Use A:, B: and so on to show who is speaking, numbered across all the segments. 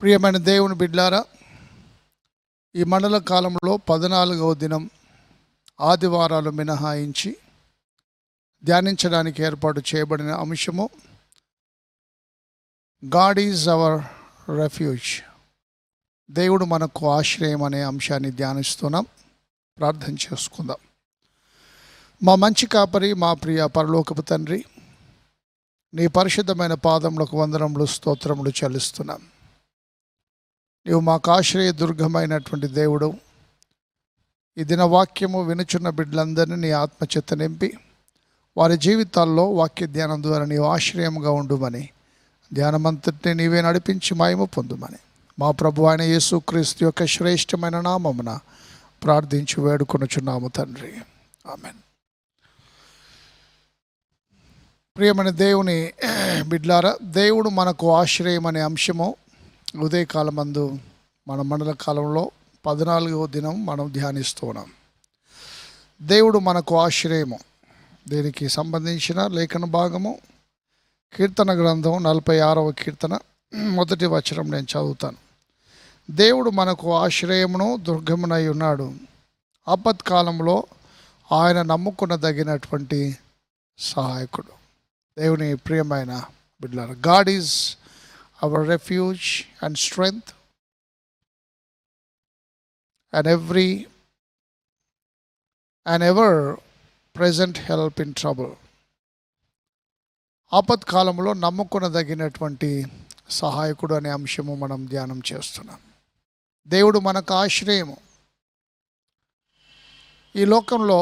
A: ప్రియమైన దేవుని బిడ్లారా, ఈ మండల కాలంలో 14వ దినం ఆదివారాలు మినహాయించి ధ్యానించడానికి ఏర్పాటు చేయబడిన అంశము గాడ్ ఈజ్ అవర్ రెఫ్యూజ్. దేవుడు మనకు ఆశ్రయం అనే అంశాన్ని ధ్యానిస్తున్నాం. ప్రార్థన చేసుకుందాం. మా మంచి కాపరి, మా ప్రియ పరలోకపు తండ్రి, నీ పరిశుద్ధమైన పాదములకు వందనములు, స్తోత్రములు చెల్లిస్తున్నాం. నీవు మాకు ఆశ్రయ దుర్గమైనటువంటి దేవుడు. ఈ దిన వాక్యము వినుచున్న బిడ్డలందరినీ నీ ఆత్మచేత నింపి వారి జీవితాల్లో వాక్య ధ్యానం ద్వారా నీవు ఆశ్రయంగా ఉండుమని, ధ్యానమంతటిని నీవే నడిపించి మహిమ పొందుమని మా ప్రభు అయిన యేసుక్రీస్తు యొక్క శ్రేష్టమైన నామమున ప్రార్థించి వేడుకొనుచున్నాము తండ్రి, ఆమెన్. ప్రియమైన దేవుని బిడ్లారా, దేవుడు మనకు ఆశ్రయం అనే అంశము ఉదయకాలమందు మన మండల కాలంలో 14వ దినం మనం ధ్యానిస్తున్నాం. దేవుడు మనకు ఆశ్రయము. దీనికి సంబంధించిన లేఖన భాగము కీర్తన గ్రంథం 46వ కీర్తన 1వ వచనం నేను చదువుతాను. దేవుడు మనకు ఆశ్రయమును దుర్గమునై ఉన్నాడు. ఆపత్కాలంలో ఆయన నమ్ముకునదగినటువంటి సహాయకుడు. దేవుని ప్రియమైన బిడ్డలారా, God is our refuge and strength and ever present help in trouble. ఆపత్కాలంలో నమ్ముకొనదగినటువంటి సహాయకుడు అనే అంశము మనం ధ్యానం చేస్తున్నాం. దేవుడు మనకు ఆశ్రయము. ఈ లోకంలో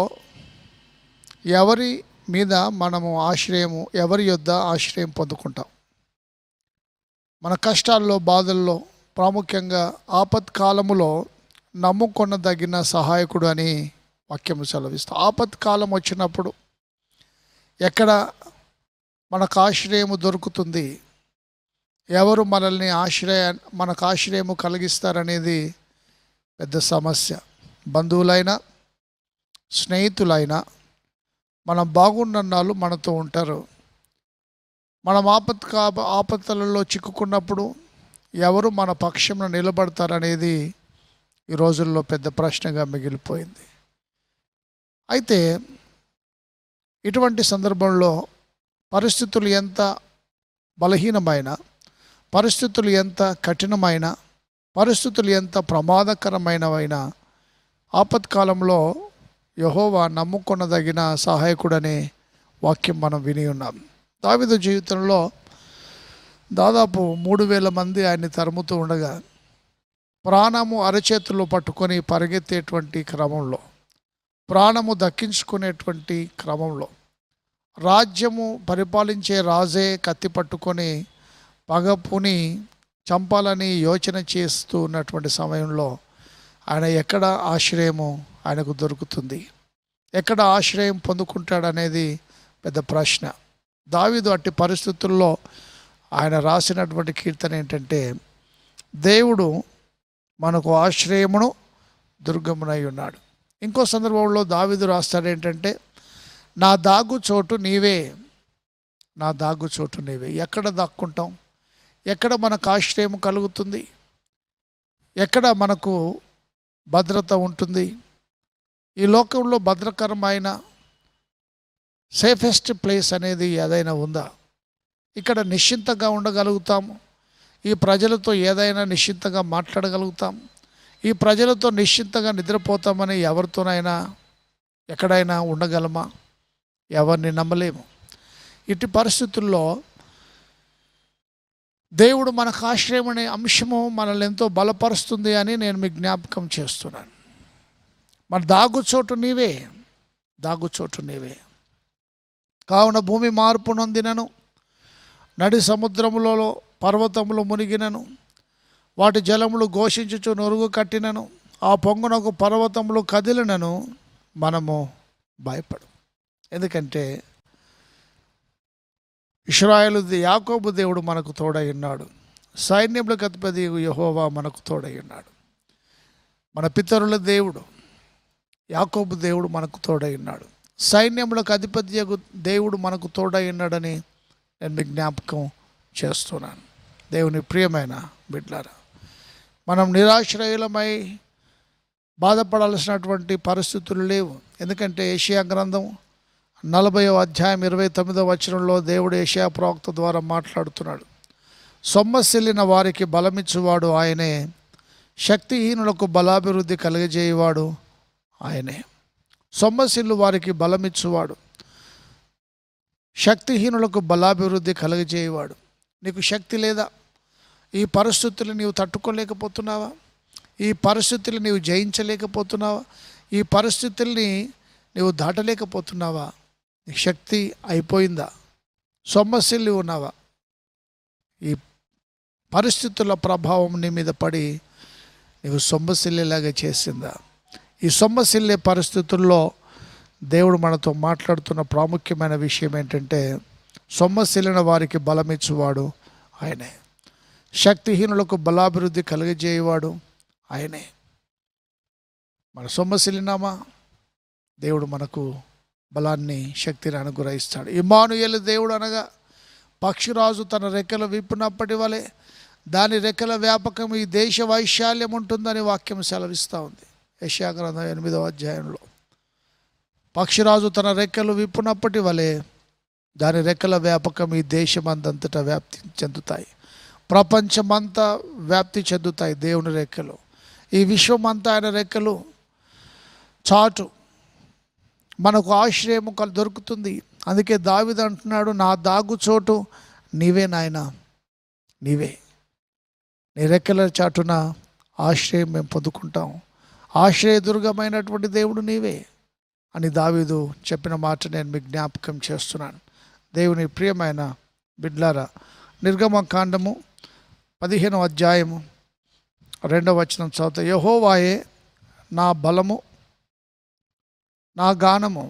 A: ఎవరి మీద మనము ఆశ్రయము, ఎవరి యొద్ద ఆశ్రయం పొందుకుంటాం? మన కష్టాల్లో, బాధల్లో, ప్రాముఖ్యంగా ఆపత్కాలములో నమ్ముకొనదగిన సహాయకుడు అని వాక్యము సెలవిస్తాం. ఆపత్కాలం వచ్చినప్పుడు ఎక్కడ మనకు ఆశ్రయము దొరుకుతుంది, ఎవరు మనల్ని మనకు ఆశ్రయము కలిగిస్తారనేది పెద్ద సమస్య. బంధువులైనా, స్నేహితులైనా మనం బాగున్నన్నాళ్ళు మనతో ఉంటారు. మనం ఆపత్తులలో చిక్కుకున్నప్పుడు ఎవరు మన పక్షంలో నిలబడతారనేది ఈ రోజుల్లో పెద్ద ప్రశ్నగా మిగిలిపోయింది. అయితే ఇటువంటి సందర్భంలో పరిస్థితులు ఎంత బలహీనమైన, పరిస్థితులు ఎంత కఠినమైన, పరిస్థితులు ఎంత ప్రమాదకరమైనవైనా ఆపత్కాలంలో యెహోవా నమ్ముకొనదగిన సహాయకుడనే వాక్యం మనం విని ఉన్నాం. దావీదు జీవితంలో దాదాపు 3000 మంది ఆయన్ని తరుముతూ ఉండగా ప్రాణము అరచేతుల్లో పట్టుకొని పరిగెత్తేటువంటి క్రమంలో, ప్రాణము దక్కించుకునేటువంటి క్రమంలో, రాజ్యము పరిపాలించే రాజే కత్తి పట్టుకొని పగపుని చంపాలని యోచన చేస్తూ ఉన్నటువంటి సమయంలో ఆయన ఎక్కడ ఆశ్రయము ఆయనకు దొరుకుతుంది, ఎక్కడ ఆశ్రయం పొందుకుంటాడనేది పెద్ద ప్రశ్న. దావీదు అట్టి పరిస్థితుల్లో ఆయన రాసినటువంటి కీర్తన ఏంటంటే, దేవుడు మనకు ఆశ్రయమును దుర్గమునై ఉన్నాడు. ఇంకో సందర్భంలో దావీదు రాస్తాడు ఏంటంటే, నా దాగు చోటు నీవే, నా దాగు చోటు నీవే. ఎక్కడ దాక్కుంటాం? ఎక్కడ మనకు ఆశ్రయం కలుగుతుంది? ఎక్కడ మనకు భద్రత ఉంటుంది? ఈ లోకంలో భద్రకరమైన సేఫెస్ట్ ప్లేస్ అనేది ఏదైనా ఉందా? ఇక్కడ నిశ్చింతగా ఉండగలుగుతాము, ఈ ప్రజలతో ఏదైనా నిశ్చింతగా మాట్లాడగలుగుతాం, ఈ ప్రజలతో నిశ్చింతగా నిద్రపోతామని ఎవరితోనైనా ఎక్కడైనా ఉండగలమా? ఎవరిని నమ్మలేము. ఇటు పరిస్థితుల్లో దేవుడు మనకు ఆశ్రయం అనే అంశము మనల్ని ఎంతో బలపరుస్తుంది అని నేను మీకు జ్ఞాపకం చేస్తున్నాను. మన దాగుచోటు నీవే, దాగుచోటు నీవే. కావున భూమి మార్పు నొందినను, నడి సముద్రములలో పర్వతములు మునిగినను, వాటి జలములు ఘోషించుచు నొరుగు కట్టినను, ఆ పొంగునకు పర్వతములు కదిలినను మనము భయపడు. ఎందుకంటే ఇశ్రాయేలు యాకోబు దేవుడు మనకు తోడై ఉన్నాడు. సైన్యములకు అధిపతి యెహోవా మనకు తోడై ఉన్నాడు. మన పితరుల దేవుడు యాకోబు దేవుడు మనకు తోడై ఉన్నాడు. సైన్యములకు అధిపతి దేవుడు మనకు తోడై ఉన్నాడని నేను జ్ఞాపకం చేస్తున్నాను. దేవుని ప్రియమైన బిడ్డలారా, మనం నిరాశ్రయులమై బాధపడాల్సినటువంటి పరిస్థితులు లేవు. ఎందుకంటే యెషయా గ్రంథం 40వ అధ్యాయం 29వ వచనంలో దేవుడు యెషయా ప్రవక్త ద్వారా మాట్లాడుతున్నాడు. సొమ్మసిల్లిన వారికి బలమిచ్చువాడు ఆయనే, శక్తిహీనులకు బలాభివృద్ధి కలిగజేయువాడు ఆయనే. సొమ్మసిల్లు వారికి బలమిచ్చువాడు, శక్తిహీనులకు బలాభివృద్ధి కలిగజేయువాడు. నీకు శక్తి లేదా? ఈ పరిస్థితులు నీవు తట్టుకోలేకపోతున్నావా? ఈ పరిస్థితులు నీవు జయించలేకపోతున్నావా? ఈ పరిస్థితుల్ని నీవు దాటలేకపోతున్నావా? నీ శక్తి అయిపోయిందా? సొమ్మసిల్లి ఉన్నావా? ఈ పరిస్థితుల ప్రభావం నీ మీద పడి నీవు సొమ్మసిల్లేలాగా చేసిందా? ఈ సొమ్మసిల్లే పరిస్థితుల్లో దేవుడు మనతో మాట్లాడుతున్న ప్రాముఖ్యమైన విషయం ఏంటంటే, సొమ్మసిల్లిన వారికి బలమిచ్చువాడు ఆయనే, శక్తిహీనులకు బలాభివృద్ధి కలిగజేయువాడు ఆయనే. మన సొమ్మసిల్లినామా? దేవుడు మనకు బలాన్ని, శక్తిని అనుగ్రహిస్తాడు. ఇమ్మానుయేలు దేవుడు అనగా పక్షిరాజు తన రెక్కలు విప్పినప్పటి వలె దాని రెక్కల వ్యాపకం ఈ దేశ వైశాల్యం ఉంటుందని వాక్యం సెలవిస్తూ ఉంది. యెషయా గ్రంథం 8వ అధ్యాయంలో పక్షిరాజు తన రెక్కలు విప్పినప్పటి వలె దాని రెక్కల వ్యాపకం ఈ దేశమందంతటా వ్యాప్తి చెందుతాయి, ప్రపంచమంతా వ్యాప్తి చెందుతాయి దేవుని రెక్కలు. ఈ విశ్వమంతా ఆయన రెక్కలు చాటు మనకు ఆశ్రయము దొరుకుతుంది. అందుకే దావీదు అంటున్నాడు, నా దాగు చోటు నీవే నాయనా, నీవే. నీ రెక్కల చాటున ఆశ్రయం మేము పొందుకుంటాం. ఆశ్రయదుర్గమైనటువంటి దేవుడు నీవే అని దావీదు చెప్పిన మాట నేను మీకు జ్ఞాపకం చేస్తున్నాను. దేవుని ప్రియమైన బిడ్లారా, నిర్గమకాండము 15వ అధ్యాయము 2వ వచనం చదువుతా. యెహోవాయే నా బలము, నా గానము,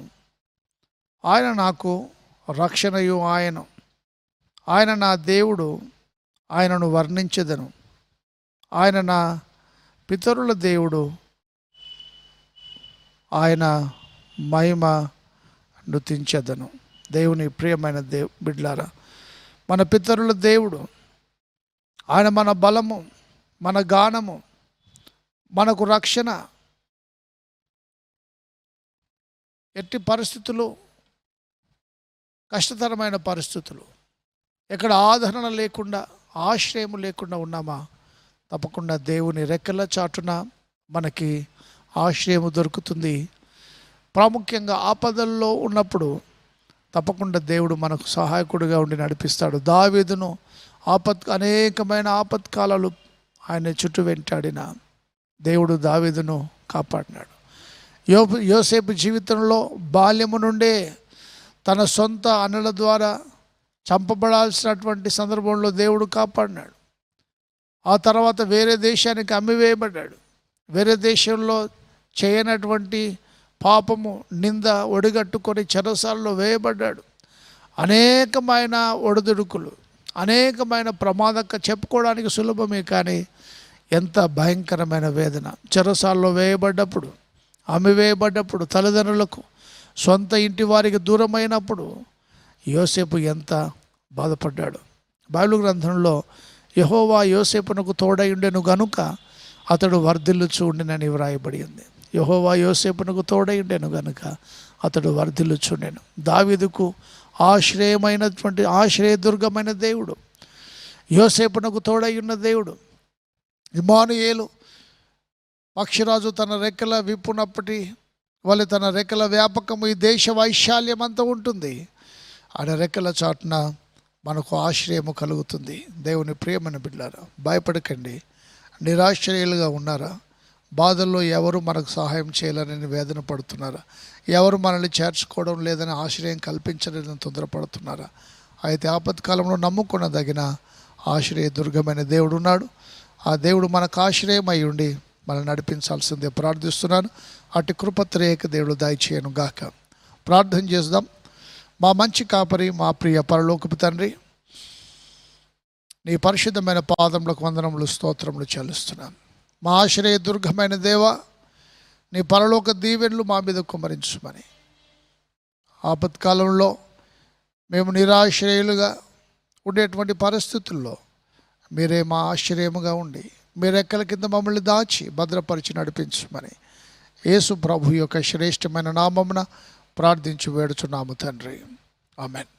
A: ఆయన నాకు రక్షణయు ఆయన నా దేవుడు, ఆయనను వర్ణించెదను. ఆయన నా పితరుల దేవుడు, ఆయన మహిమ నృతించెదను. దేవుని ప్రియమైన బిడ్లారా, మన పితరుల దేవుడు, ఆయన మన బలము, మన గానము, మనకు రక్షణ. ఎట్టి పరిస్థితులు, కష్టతరమైన పరిస్థితులు, ఎక్కడ ఆదరణ లేకుండా, ఆశ్రయము లేకుండా ఉన్నామా, తప్పకుండా దేవుని రెక్కల చాటున మనకి ఆశ్రయము దొరుకుతుంది. ప్రాముఖ్యంగా ఆపదల్లో ఉన్నప్పుడు తప్పకుండా దేవుడు మనకు సహాయకుడిగా ఉండి నడిపిస్తాడు. దావీదును అనేకమైన ఆపత్కాలాలు ఆయన చుట్టూ వెంటాడిన దేవుడు దావీదును కాపాడినాడు. యోసేపు జీవితంలో బాల్యము నుండే తన సొంత అన్నల ద్వారా చంపబడాల్సినటువంటి సందర్భంలో దేవుడు కాపాడినాడు. ఆ తర్వాత వేరే దేశానికి అమ్మివేయబడ్డాడు. వేరే దేశంలో చేయనటువంటి పాపము, నింద ఒడిగట్టుకొని చెరసాలలో వేయబడ్డాడు. అనేకమైన ఒడిదుడుకులు, అనేకమైన చెప్పుకోవడానికి సులభమే, కానీ ఎంత భయంకరమైన వేదన. చెరసాలలో వేయబడ్డప్పుడు, అమ్మివేయబడ్డప్పుడు, తల్లిదండ్రులకు, సొంత ఇంటి వారికి దూరమైనప్పుడు యోసేపు ఎంత బాధపడ్డాడు. బైబిల్ గ్రంథంలో యెహోవా యోసేపునకు తోడై ఉండెను గనుక అతడు వర్ధిల్లుచు ఉండినని వ్రాయబడి ఉంది. యెహోవా యోసేపునకు తోడై ఉండెను గనుక అతడు వర్ధిల్లుచుండెను. దావీదుకు ఆశ్రయమైనటువంటి ఆశ్రయదుర్గమైన దేవుడు, యోసేపునకు తోడై ఉన్న దేవుడు. ఇమ్మానుయేలు పక్షిరాజు తన రెక్కల విప్పునప్పటి వల్ల తన రెక్కల వ్యాపకము ఈ దేశ వైశాల్యం అంతా ఉంటుంది. ఆయన రెక్కల చాటున మనకు ఆశ్రయము కలుగుతుంది. దేవుని ప్రియమైన బిడ్డలారా, భయపడకండి. నిరాశ్రయులుగా ఉన్నారా? బాధల్లో ఎవరు మనకు సహాయం చేయాలని వేదన పడుతున్నారా? ఎవరు మనల్ని చేర్చుకోవడం లేదని, ఆశ్రయం కల్పించలేదని తొందరపడుతున్నారా? అయితే ఆపత్కాలంలో నమ్ముకునదగిన ఆశ్రయ దుర్గమైన దేవుడు ఉన్నాడు. ఆ దేవుడు మనకు ఆశ్రయం అయి ఉండి మనల్ని నడిపించాల్సిందే ప్రార్థిస్తున్నాను. అటు కృపత్రేక దేవుడు దయచేయను గాక. ప్రార్థన చేద్దాం. మా మంచి కాపరి, మా ప్రియ పరలోకపు తండ్రి, నీ పరిశుద్ధమైన పాదములకు వందనములు, స్తోత్రములు చెల్లిస్తున్నాను. మా ఆశ్రయ దుర్గమైన దేవ, నీ పరలోక దీవెనలు మా మీద కుమ్మరించమని, ఆపత్కాలంలో మేము నిరాశ్రయులుగా ఉండేటువంటి పరిస్థితుల్లో మీరే మా ఆశ్రయముగా ఉండి మీ రెక్కల కింద మమ్మల్ని దాచి భద్రపరిచి నడిపించమని యేసు ప్రభు యొక్క శ్రేష్టమైన నామమున ప్రార్థించి వేడుచున్నాము తండ్రి. ఆమెన్.